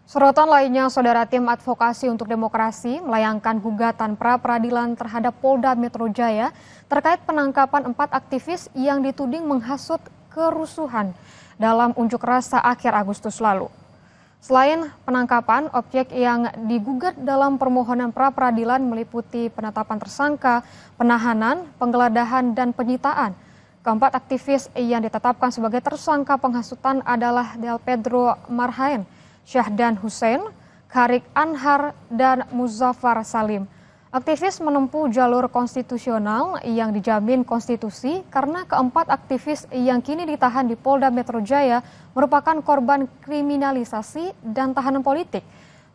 Sorotan lainnya, Saudara, Tim Advokasi untuk Demokrasi melayangkan gugatan pra-peradilan terhadap Polda Metro Jaya terkait penangkapan 4 aktivis yang dituding menghasut kerusuhan dalam unjuk rasa akhir Agustus lalu. Selain penangkapan, objek yang digugat dalam permohonan pra-peradilan meliputi penetapan tersangka, penahanan, penggeledahan, dan penyitaan. Keempat aktivis yang ditetapkan sebagai tersangka penghasutan adalah Del Pedro Marhaen, Syahdan Hussein, Kharik Anhar, dan Muzaffar Salim. Aktivis menempuh jalur konstitusional yang dijamin konstitusi karena keempat aktivis yang kini ditahan di Polda Metro Jaya merupakan korban kriminalisasi dan tahanan politik.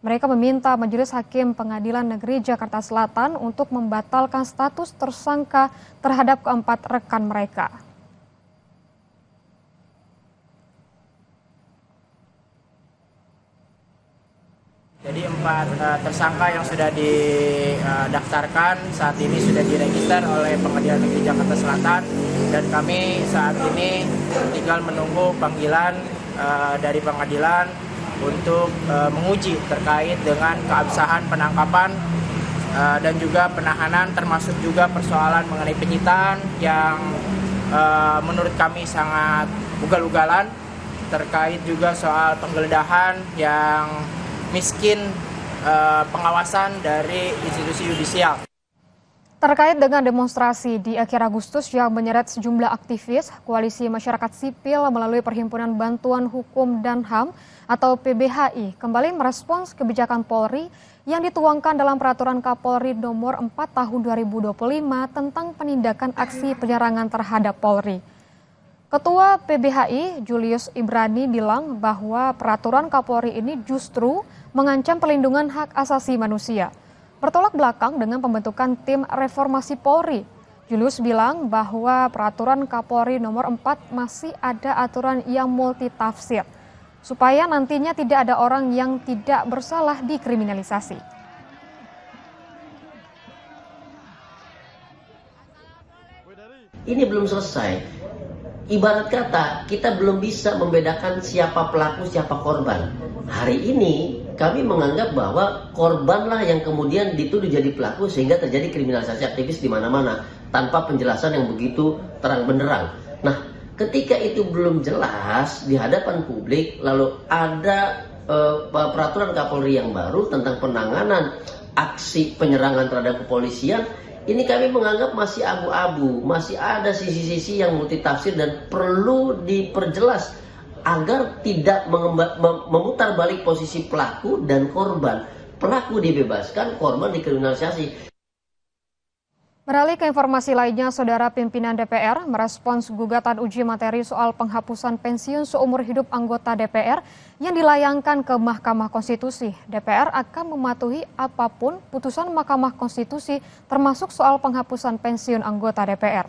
Mereka meminta Majelis Hakim Pengadilan Negeri Jakarta Selatan untuk membatalkan status tersangka terhadap keempat rekan mereka. Jadi 4 tersangka yang sudah didaftarkan saat ini sudah diregister oleh Pengadilan Negeri Jakarta Selatan, dan kami saat ini tinggal menunggu panggilan dari pengadilan untuk menguji terkait dengan keabsahan penangkapan dan juga penahanan, termasuk juga persoalan mengenai penyitaan yang menurut kami sangat ugal-ugalan, terkait juga soal penggeledahan yang miskin pengawasan dari institusi yudisial. Terkait dengan demonstrasi di akhir Agustus yang menyeret sejumlah aktivis, Koalisi Masyarakat Sipil melalui Perhimpunan Bantuan Hukum dan HAM atau PBHI kembali merespons kebijakan Polri yang dituangkan dalam Peraturan Kapolri Nomor 4 Tahun 2025 tentang penindakan aksi penyerangan terhadap Polri. Ketua PBHI Julius Ibrani bilang bahwa peraturan Kapolri ini justru mengancam perlindungan hak asasi manusia. Bertolak belakang dengan pembentukan tim reformasi Polri, Julius bilang bahwa peraturan Kapolri nomor 4 masih ada aturan yang multitafsir, supaya nantinya tidak ada orang yang tidak bersalah dikriminalisasi. Ini belum selesai. Ibarat kata, kita belum bisa membedakan siapa pelaku, siapa korban. Hari ini kami menganggap bahwa korbanlah yang kemudian dituduh jadi pelaku sehingga terjadi kriminalisasi aktivis di mana-mana tanpa penjelasan yang begitu terang benderang. Nah, ketika itu belum jelas di hadapan publik, lalu ada peraturan Kapolri yang baru tentang penanganan aksi penyerangan terhadap kepolisian. Ini kami menganggap masih abu-abu, masih ada sisi-sisi yang multitafsir dan perlu diperjelas agar tidak memutar balik posisi pelaku dan korban. Pelaku dibebaskan, korban dikriminalisasi. Beralih ke informasi lainnya, Saudara, pimpinan DPR merespons gugatan uji materi soal penghapusan pensiun seumur hidup anggota DPR yang dilayangkan ke Mahkamah Konstitusi. DPR akan mematuhi apapun putusan Mahkamah Konstitusi termasuk soal penghapusan pensiun anggota DPR.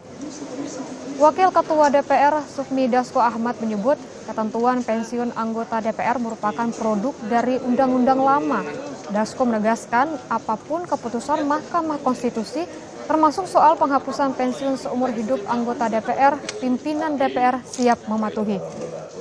Wakil Ketua DPR Sufmi Dasko Ahmad menyebut ketentuan pensiun anggota DPR merupakan produk dari undang-undang lama. Dasko menegaskan apapun keputusan Mahkamah Konstitusi termasuk soal penghapusan pensiun seumur hidup anggota DPR, pimpinan DPR siap mematuhi.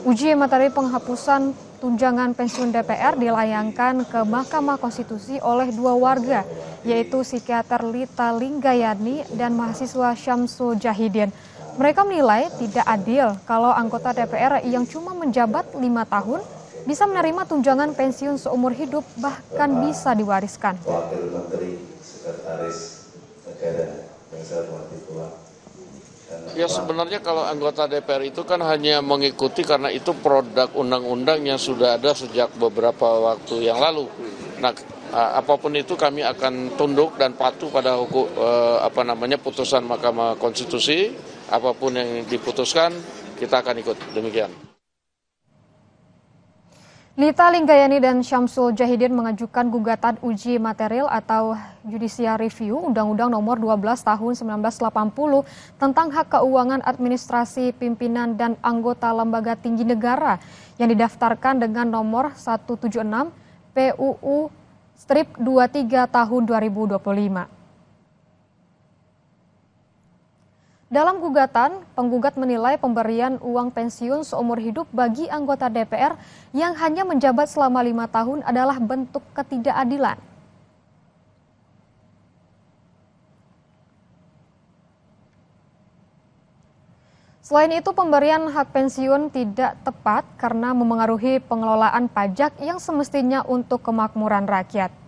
Uji materi penghapusan tunjangan pensiun DPR dilayangkan ke Mahkamah Konstitusi oleh 2 warga, yaitu psikiater Lita Linggayani dan mahasiswa Syamsul Jahidin. Mereka menilai tidak adil kalau anggota DPR yang cuma menjabat 5 tahun bisa menerima tunjangan pensiun seumur hidup, bahkan bisa diwariskan. Wakil Menteri Sekretaris Negara yang saya hormati Tuhan. Ya, sebenarnya kalau anggota DPR itu kan hanya mengikuti karena itu produk undang-undang yang sudah ada sejak beberapa waktu yang lalu. Nah, apapun itu kami akan tunduk dan patuh pada hukum putusan Mahkamah Konstitusi. Apapun yang diputuskan kita akan ikut, demikian. Lita Linggayani dan Syamsul Jahidin mengajukan gugatan uji material atau judicial review Undang-Undang Nomor 12 Tahun 1980 tentang hak keuangan administrasi pimpinan dan anggota lembaga tinggi negara yang didaftarkan dengan nomor 176 PUU-23 tahun 2025. Dalam gugatan, penggugat menilai pemberian uang pensiun seumur hidup bagi anggota DPR yang hanya menjabat selama 5 tahun adalah bentuk ketidakadilan. Selain itu, pemberian hak pensiun tidak tepat karena memengaruhi pengelolaan pajak yang semestinya untuk kemakmuran rakyat.